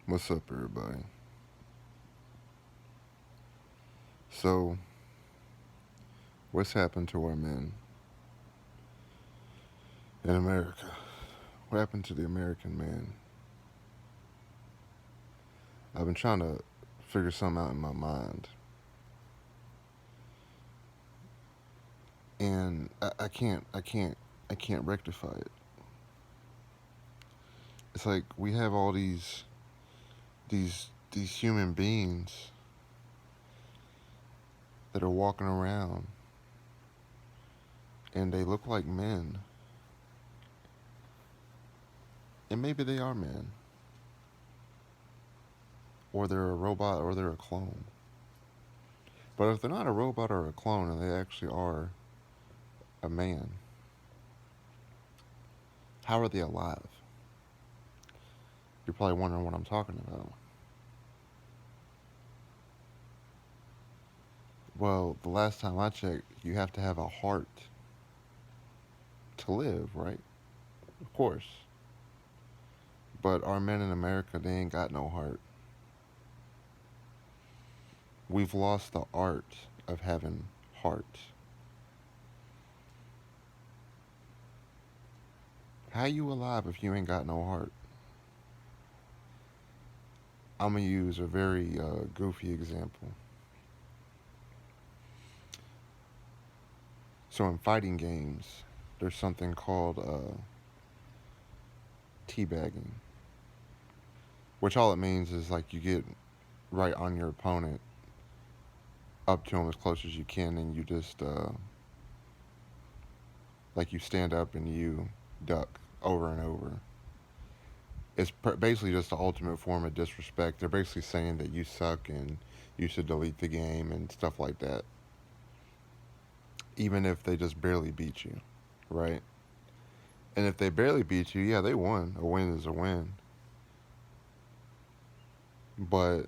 What's up, everybody? So, what's happened to our men in America? What happened to the American man? I've been trying to figure something out in my mind, and I can't rectify it. It's like we have all these human beings that are walking around, and they look like men, and maybe they are men, or they're a robot, or they're a clone. But if they're not a robot or a clone, and they actually are a man, how are they alive? You're probably wondering what I'm talking about. Well, the last time I checked, you have to have a heart to live, right? Of course. But our men in America, they ain't got no heart. We've lost the art of having heart. How you alive if you ain't got no heart? I'm gonna use a very goofy example. So in fighting games, there's something called teabagging, which all it means is like you get right on your opponent, up to him as close as you can, and you just like you stand up and you duck over and over. It's basically just the ultimate form of disrespect. They're basically saying that you suck and you should delete the game and stuff like that, even if they just barely beat you, right? And if they barely beat you, yeah, they won. A win is a win. But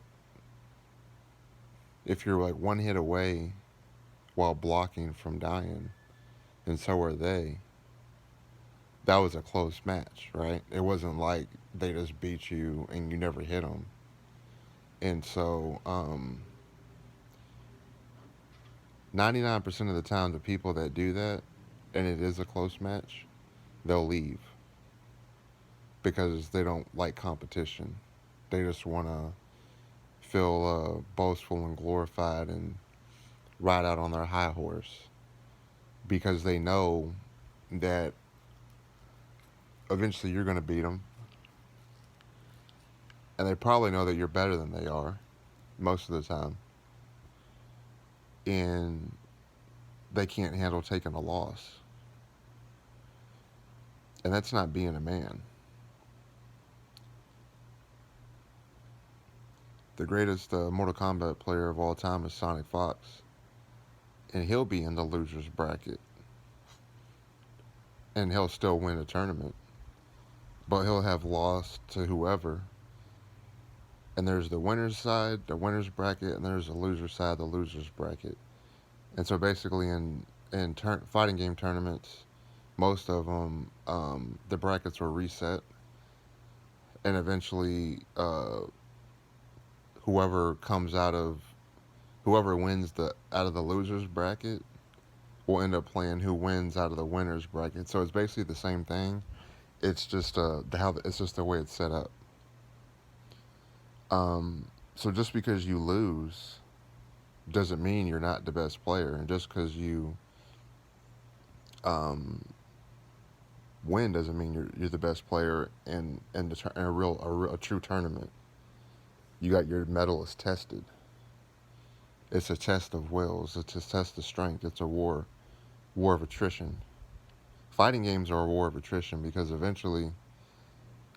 if you're like one hit away while blocking from dying, and so are they, that was a close match, right? It wasn't like they just beat you and you never hit them. And so, 99% of the time, the people that do that, and it is a close match, they'll leave because they don't like competition. They just want to feel boastful and glorified and ride out on their high horse because they know that eventually you're going to beat them. And they probably know that you're better than they are most of the time. And they can't handle taking a loss. And that's not being a man. The greatest Mortal Kombat player of all time is Sonic Fox. And he'll be in the loser's bracket. And he'll still win a tournament. But he'll have lost to whoever. And there's the winner's side, the winner's bracket, and there's the loser's side, the loser's bracket. And so basically, in fighting game tournaments, most of them, the brackets were reset, and eventually, whoever comes out of whoever wins the out of the losers bracket will end up playing who wins out of the winners bracket. So it's basically the same thing. It's just it's just the way it's set up. So just because you lose doesn't mean you're not the best player, and just because you um, win doesn't mean you're the best player in a true tournament. You got your medal is tested. It's a test of wills. It's a test of strength. It's a war of attrition. Fighting games are a war of attrition because eventually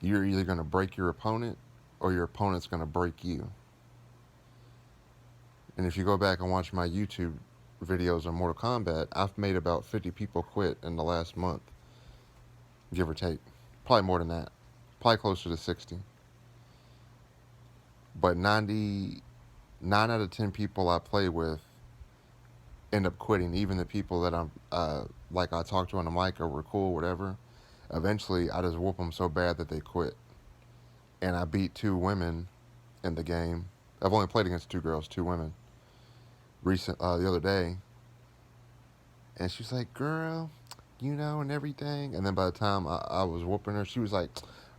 you're either going to break your opponent or your opponent's going to break you. And if you go back and watch my YouTube videos on Mortal Kombat, I've made about 50 people quit in the last month, give or take. Probably more than that. Probably closer to 60. But 9 out of 10 people I play with end up quitting. Even the people that like I talked to on the mic or were cool, whatever. Eventually, I just whoop them so bad that they quit. and I beat two women in the game. I've only played against two girls, two women, the other day, and she's like, "Girl, you know," and everything. And then by the time I was whooping her, she was like,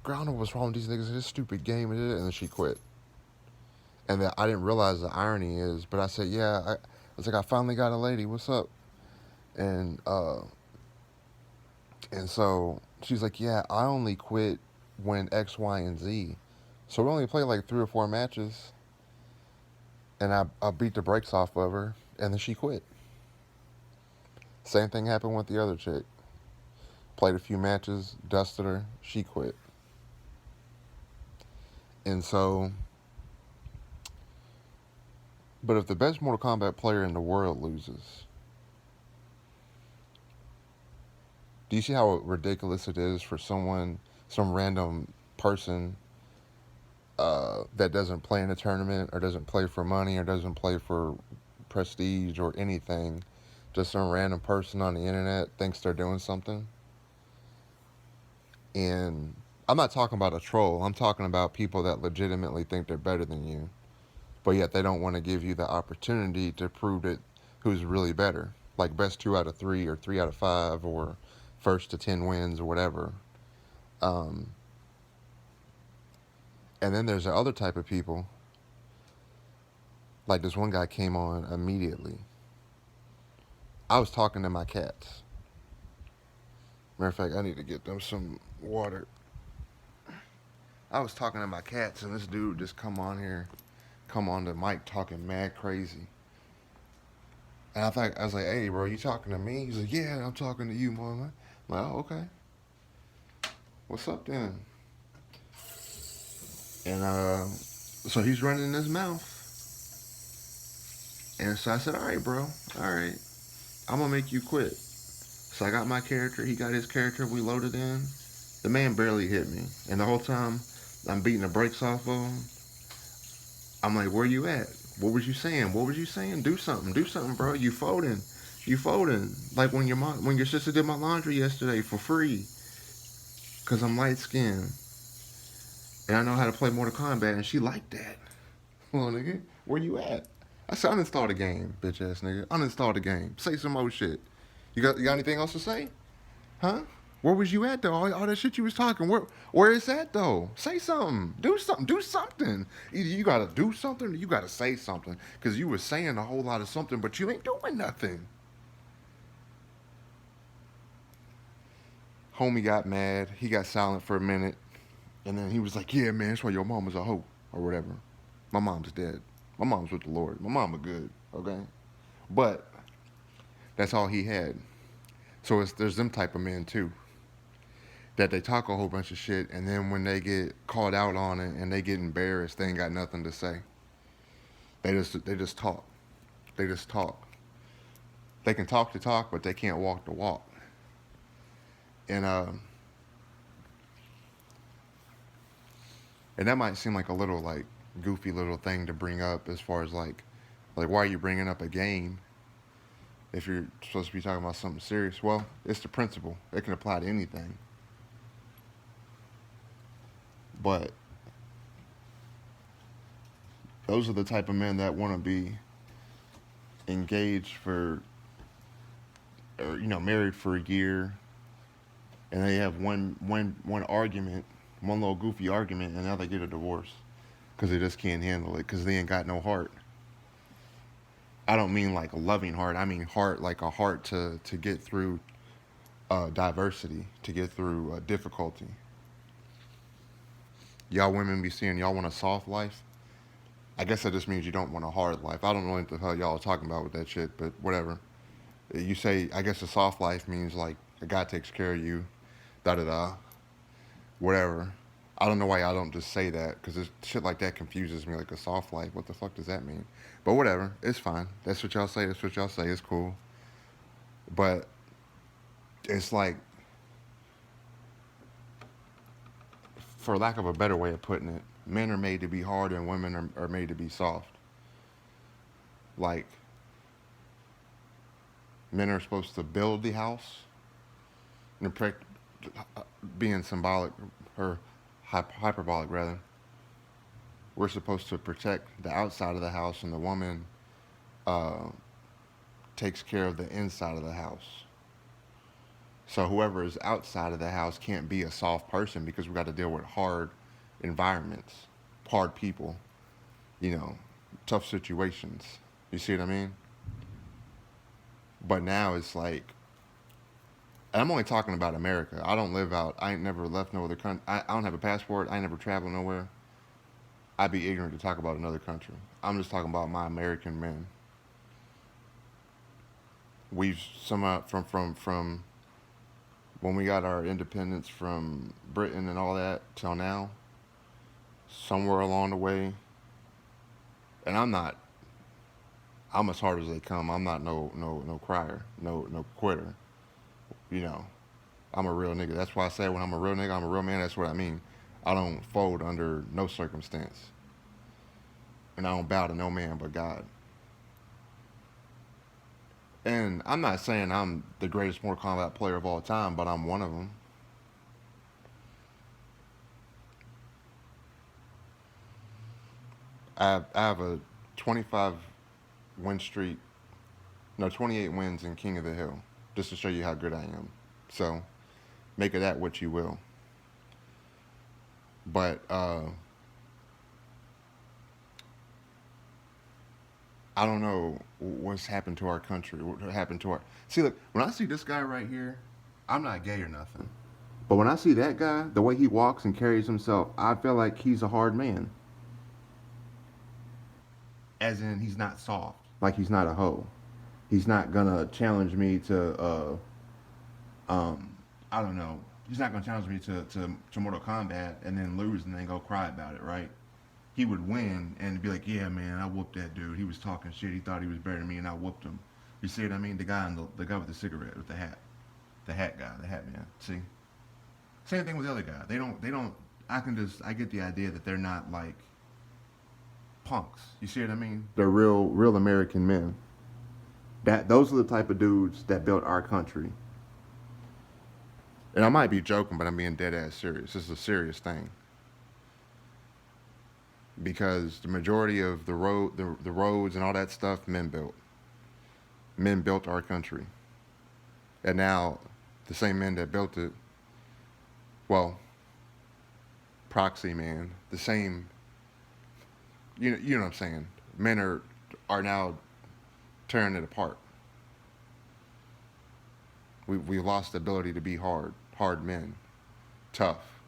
"Girl, I don't know what's wrong with these niggas in this stupid game," and then she quit. And I didn't realize the irony is, but I said, "Yeah," I was like, "I finally got a lady. What's up?" And so she's like, "Yeah, I only quit when X, Y, and Z." So we only played like 3 or 4 matches, and I beat the brakes off of her, and then she quit. Same thing happened with the other chick. Played a few matches, dusted her, she quit. And so, but if the best Mortal Kombat player in the world loses, do you see how ridiculous it is for someone, some random person that doesn't play in a tournament or doesn't play for money or doesn't play for prestige or anything, just some random person on the internet thinks they're doing something? And I'm not talking about a troll. I'm talking about people that legitimately think they're better than you, but yet they don't want to give you the opportunity to prove it who's really better. Like best 2 out of 3 or 3 out of 5 or first to 10 wins or whatever. Um, and then there's the other type of people. Like this one guy came on immediately. I was talking to my cats. Matter of fact, I need to get them some water. I was talking to my cats, and this dude just come on the mic talking mad crazy. And I was like, "Hey, bro, you talking to me?" He's like, "Yeah, I'm talking to you, mama." I'm like, "Oh, okay. What's up then?" And so he's running his mouth, and so I said, "All right, bro, all right, I'm gonna make you quit." So I got my character, he got his character, we loaded in. The man barely hit me, and the whole time I'm beating the brakes off of him. I'm like, "Where you at? What was you saying? What was you saying? Do something, bro. You folding, you folding. Like when your sister did my laundry yesterday for free, cause I'm light skinned and I know how to play Mortal Kombat, and she liked that." Well, nigga, where you at? I said, "Uninstall the game, bitch ass nigga. Uninstall the game. Say some more shit. You got anything else to say? Huh? Where was you at though? All that shit you was talking. Where is that though? Say something. Do something. Do something. Either you gotta do something or you gotta say something. Cause you was saying a whole lot of something, but you ain't doing nothing." Homie got mad. He got silent for a minute, and then he was like, "Yeah, man, that's why your mom was a hoe or whatever. My mom's dead. My mom's with the Lord. My mama good. Okay, but that's all he had." So there's them type of men too, that they talk a whole bunch of shit, and then when they get called out on it and they get embarrassed, they ain't got nothing to say. They just talk. They just talk. They can talk the talk, but they can't walk the walk. And and that might seem like a little like goofy little thing to bring up as far as like why are you bringing up a game if you're supposed to be talking about something serious? Well, it's the principle. It can apply to anything. But those are the type of men that want to be engaged for, or married for a year, and they have one argument, one little goofy argument, and now they get a divorce because they just can't handle it because they ain't got no heart. I don't mean like a loving heart. I mean heart like a heart to get through diversity, to get through difficulty. Y'all women be saying y'all want a soft life. I guess that just means you don't want a hard life. I don't know what the hell y'all are talking about with that shit, but whatever. You say, I guess a soft life means like a guy takes care of you, da da da, whatever. I don't know why y'all don't just say that because shit like that confuses me. Like a soft life, what the fuck does that mean? But whatever, it's fine. That's what y'all say. That's what y'all say. It's cool. But it's like, for lack of a better way of putting it, men are made to be hard and women are made to be soft. Like, men are supposed to build the house, and being symbolic or hyperbolic rather. we're supposed to protect the outside of the house, and the woman uh, takes care of the inside of the house. So whoever is outside of the house can't be a soft person because we got to deal with hard environments, hard people, you know, tough situations. You see what I mean? But now it's like, and I'm only talking about America. I don't live out. I ain't never left no other country. I don't have a passport. I ain't never traveled nowhere. I'd be ignorant to talk about another country. I'm just talking about my American men. We've somehow from when we got our independence from Britain and all that till now, somewhere along the way, and I'm as hard as they come. I'm not no crier, no quitter. You know, I'm a real nigga. That's why I say when I'm a real nigga, I'm a real man. That's what I mean. I don't fold under no circumstance, and I don't bow to no man but God. And I'm not saying I'm the greatest Mortal Kombat player of all time, but I'm one of them. I have a 25 win streak, no 28 wins in King of the Hill, just to show you how good I am. So make of that what you will. But I don't know what's happened to our country. What happened to our see? Look, when I see this guy right here, I'm not gay or nothing. But when I see that guy, the way he walks and carries himself, I feel like he's a hard man. As in, he's not soft. Like he's not a hoe. He's not gonna challenge me to I don't know. He's not gonna challenge me to Mortal Kombat and then lose and then go cry about it, right? He would win and be like, "Yeah, man, I whooped that dude. He was talking shit. He thought he was better than me, and I whooped him." You see what I mean? The guy with the cigarette with the hat guy, the hat man. See, same thing with the other guy. They don't. I get the idea that they're not like punks. You see what I mean? They're real American men. Those are the type of dudes that built our country. And I might be joking, but I'm being dead ass serious. This is a serious thing because the majority of the roads and all that stuff, men built. Men built our country, and now the same men that built it, well, proxy man, the same. You know what I'm saying? Men are now tearing it apart. We lost the ability to be hard men, tough.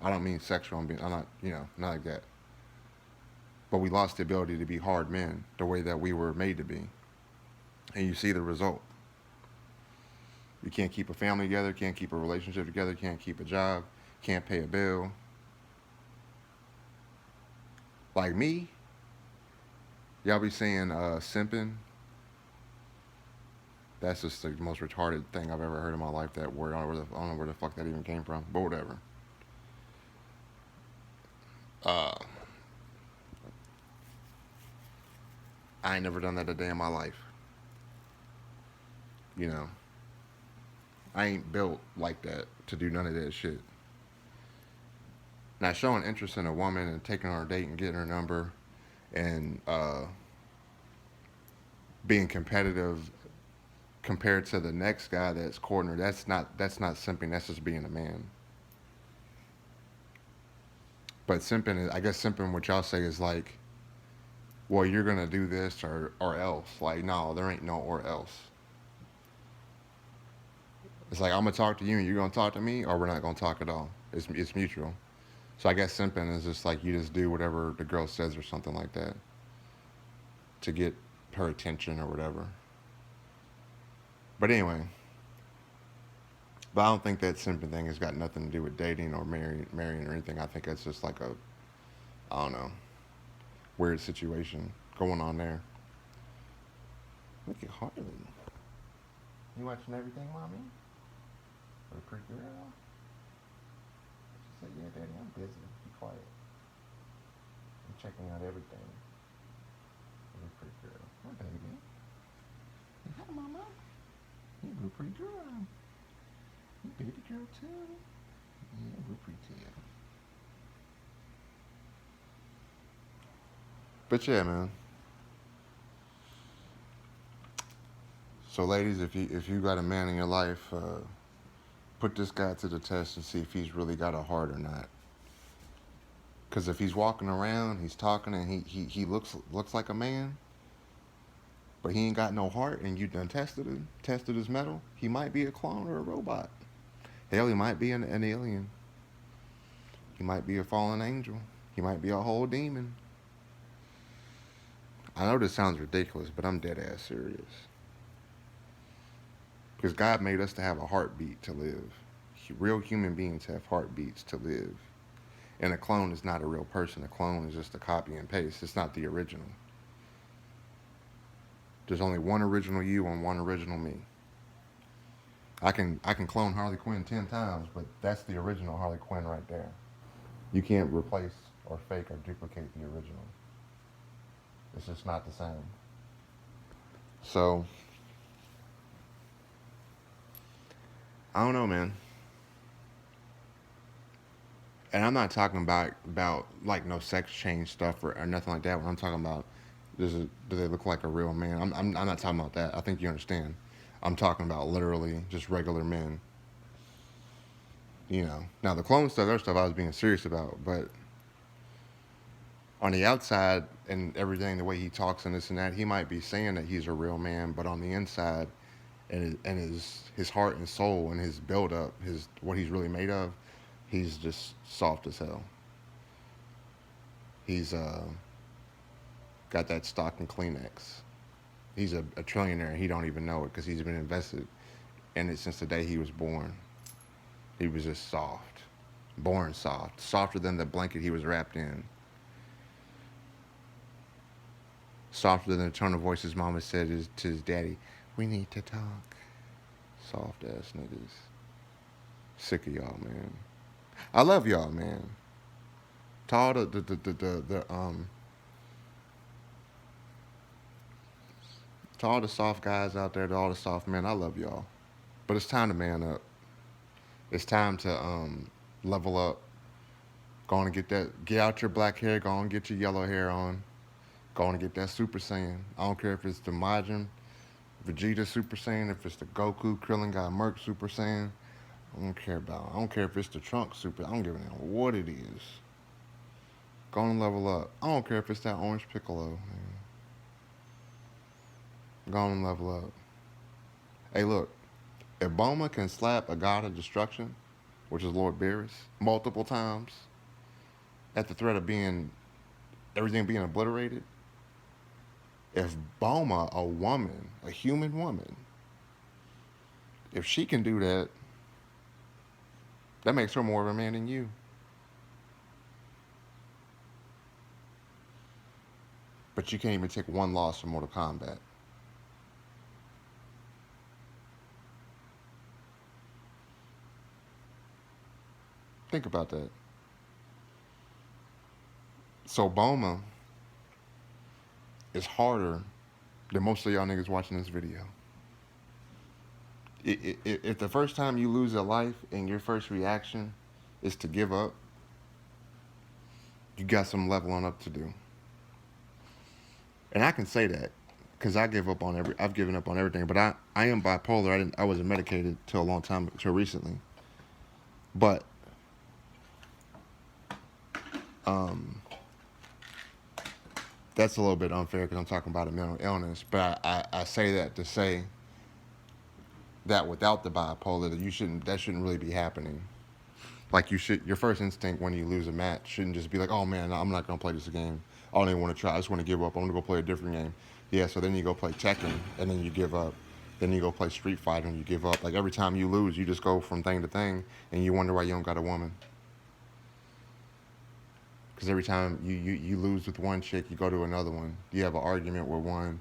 I don't mean sexual. I'm not not like that. But we lost the ability to be hard men the way that we were made to be, and you see the result. You can't keep a family together, can't keep a relationship together, can't keep a job, can't pay a bill. Like me, y'all be saying simping. That's just the most retarded thing I've ever heard in my life. That word, I don't know where the fuck that even came from, but whatever. Uh, I ain't never done that a day in my life. You know, I ain't built like that to do none of that shit. Now, showing interest in a woman and taking her on a date and getting her number and being competitive compared to the next guy that's courting her, that's not simping. That's just being a man. But simping, I guess simping, what y'all say is like, well, you're gonna do this or else. Like, no, there ain't no or else. It's like I'm gonna talk to you and you're gonna talk to me, or we're not gonna talk at all. It's mutual. So I guess simping is just like you just do whatever the girl says or something like that to get her attention or whatever. But anyway, but I don't think that simping thing has got nothing to do with dating or marrying or anything. I think that's just like a, I don't know, weird situation going on there. Look at Harley. You watching everything, mommy? Or the pretty girl? She said, "Yeah, daddy, I'm busy. Be quiet. I'm checking out everything." The pretty girl. Hi, baby. Hi, mama. You a pretty girl. You baby girl too. Yeah, we're pretty too. But yeah, man. So, ladies, if you got a man in your life, put this guy to the test and see if he's really got a heart or not. Because if he's walking around, he's talking, and he looks like a man, but he ain't got no heart, and you done tested his metal, he might be a clone or a robot. Hell, he might be an alien. He might be a fallen angel. He might be a whole demon. I know this sounds ridiculous, but I'm dead ass serious. Because God made us to have a heartbeat to live. Real human beings have heartbeats to live. And a clone is not a real person. A clone is just a copy and paste. It's not the original. There's only one original you and one original me. I can clone Harley Quinn 10 times, but that's the original Harley Quinn right there. You can't replace or fake or duplicate the original. It's just not the same. So I don't know, man. And I'm not talking about like no sex change stuff or nothing like that. What I'm talking about do they look like a real man? I'm not talking about that. I think you understand. I'm talking about literally just regular men. Now the clone stuff, other stuff I was being serious about, but on the outside and everything, the way he talks and this and that, he might be saying that he's a real man, but on the inside and his heart and soul and his build up, his what he's really made of, he's just soft as hell. He's got that stock in Kleenex. He's a trillionaire. He don't even know it because he's been invested in it since the day he was born. He was just soft, born soft, softer than the blanket he was wrapped in, softer than the tone of voice his mama said to his daddy, "We need to talk." Soft ass niggas. Sick of y'all, man. I love y'all, man. To all to all the soft guys out there, to all the soft men, I love y'all. But it's time to man up. It's time to level up. Go on and get out your black hair. Go on and get your yellow hair on. Go on and get that Super Saiyan. I don't care if it's the Majin, Vegeta Super Saiyan, if it's the Goku, Krillin, God, Merc Super Saiyan. I don't care about it. I don't care if it's the Trunk Super. I don't give a damn what it is. Go on and level up. I don't care if it's that Orange Piccolo. Man. Go on and level up. Hey, look. If Boma can slap a god of destruction, which is Lord Beerus, multiple times, at the threat of everything being obliterated, if Boma, a woman, a human woman, if she can do that, that makes her more of a man than you. But you can't even take one loss from Mortal Kombat. Think about that. So Boma is harder than most of y'all niggas watching this video. If the first time you lose a life and your first reaction is to give up, you got some leveling up to do. And I can say that because I've given up on everything. But I am bipolar. I wasn't medicated till a long time, till recently. But um, that's a little bit unfair because I'm talking about a mental illness. But I say that to say that without the bipolar, that shouldn't really be happening. Like your first instinct when you lose a match shouldn't just be like, oh man, I'm not gonna play this game. I don't even want to try. I just want to give up. I'm gonna go play a different game. Yeah, so then you go play Tekken and then you give up. Then you go play Street Fighter and you give up. Like every time you lose, you just go from thing to thing and you wonder why you don't got a woman. Because every time you lose with one chick, you go to another one. You have an argument with one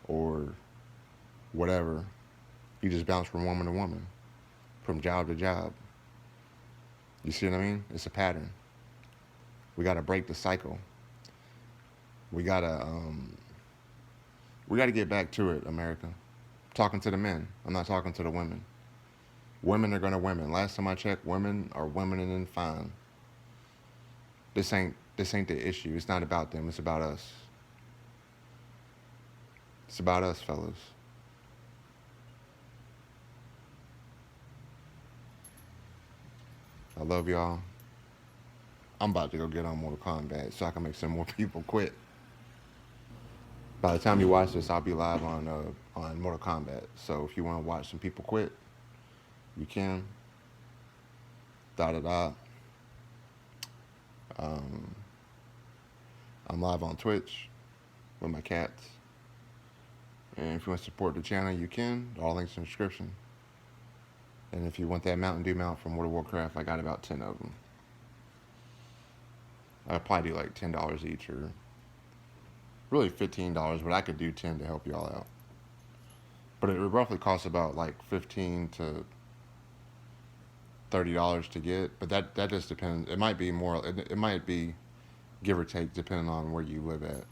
or whatever. You just bounce from woman to woman, from job to job. You see what I mean? It's a pattern. We got to break the cycle. We gotta get back to it, America. I'm talking to the men. I'm not talking to the women. Women are gonna women. Last time I checked, women are women and then fine. This ain't the issue. It's not about them. It's about us. It's about us, fellas. I love y'all. I'm about to go get on Mortal Kombat so I can make some more people quit. By the time you watch this, I'll be live on Mortal Kombat. So if you want to watch some people quit, you can. Da da da. Um, I'm live on Twitch with my cats. And if you want to support the channel, you can. All links in the description. And if you want that Mountain Dew mount from World of Warcraft, I got about 10 of them. I'd probably do like $10 each, or really $15, but I could do 10 to help y'all out. But it roughly costs about like $15 to $30 to get. But that just depends. It might be more. It might be give or take depending on where you live at.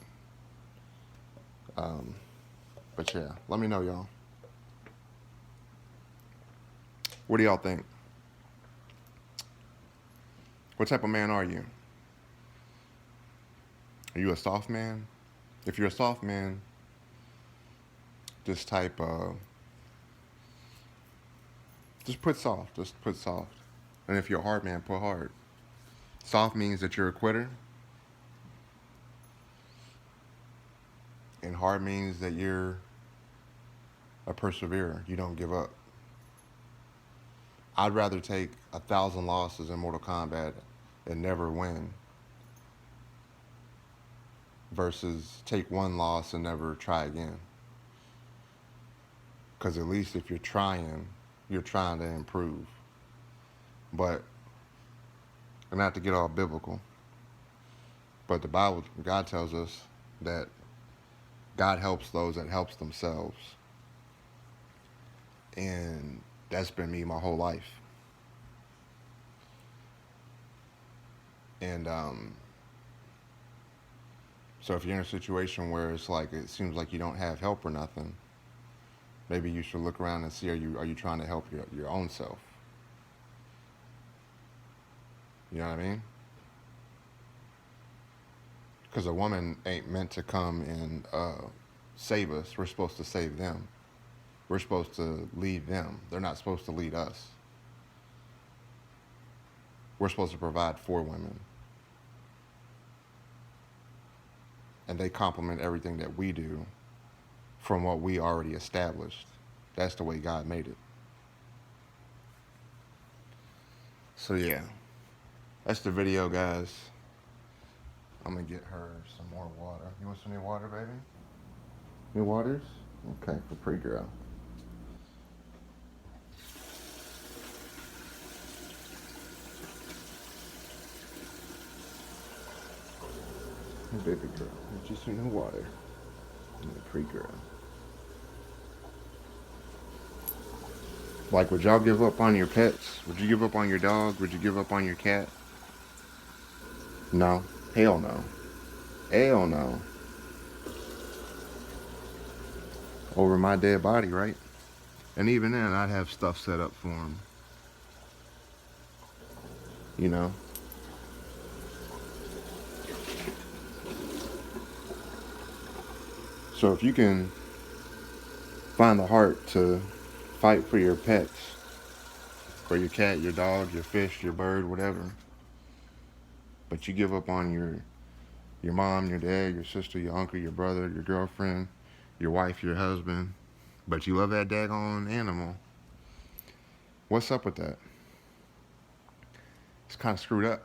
But yeah, let me know, y'all. What do y'all think? What type of man are you? Are you a soft man? If you're a soft man, just type, just put soft. Just put soft. And if you're a hard man, put hard. Soft means that you're a quitter. And hard means that you're a perseverer. You don't give up. I'd rather take 1,000 losses in Mortal Kombat and never win versus take one loss and never try again. Because at least if you're trying to improve. But, and not to get all biblical, but the Bible, God tells us that God helps those that helps themselves. And that's been me my whole life. And so if you're in a situation where it's like it seems like you don't have help or nothing, maybe you should look around and see, are you trying to help your own self? You know what I mean? Because a woman ain't meant to come and save us. We're supposed to save them. We're supposed to lead them. They're not supposed to lead us. We're supposed to provide for women. And they complement everything that we do from what we already established. That's the way God made it. So yeah, that's the video, guys. I'm gonna get her some more water. You want some new water, baby? New waters? Okay, for pretty girl. Hey, baby girl, get you some new water. You're a pretty girl. Like, would y'all give up on your pets? Would you give up on your dog? Would you give up on your cat? No. Hell no. Hell no. Over my dead body, right? And even then, I'd have stuff set up for them. You know? So if you can find the heart to fight for your pets, for your cat, your dog, your fish, your bird, whatever, but you give up on your mom, your dad, your sister, your uncle, your brother, your girlfriend, your wife, your husband, but you love that daggone animal, what's up with that? It's kind of screwed up.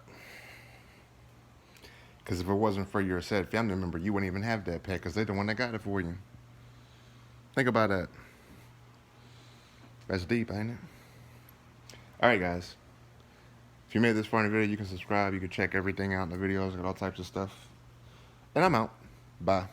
Because if it wasn't for your said family member, you wouldn't even have that pet because they're the one that got it for you. Think about that. That's deep, ain't it? Alright, guys. If you made this far in the video, you can subscribe. You can check everything out in the videos. Got all types of stuff. And I'm out. Bye.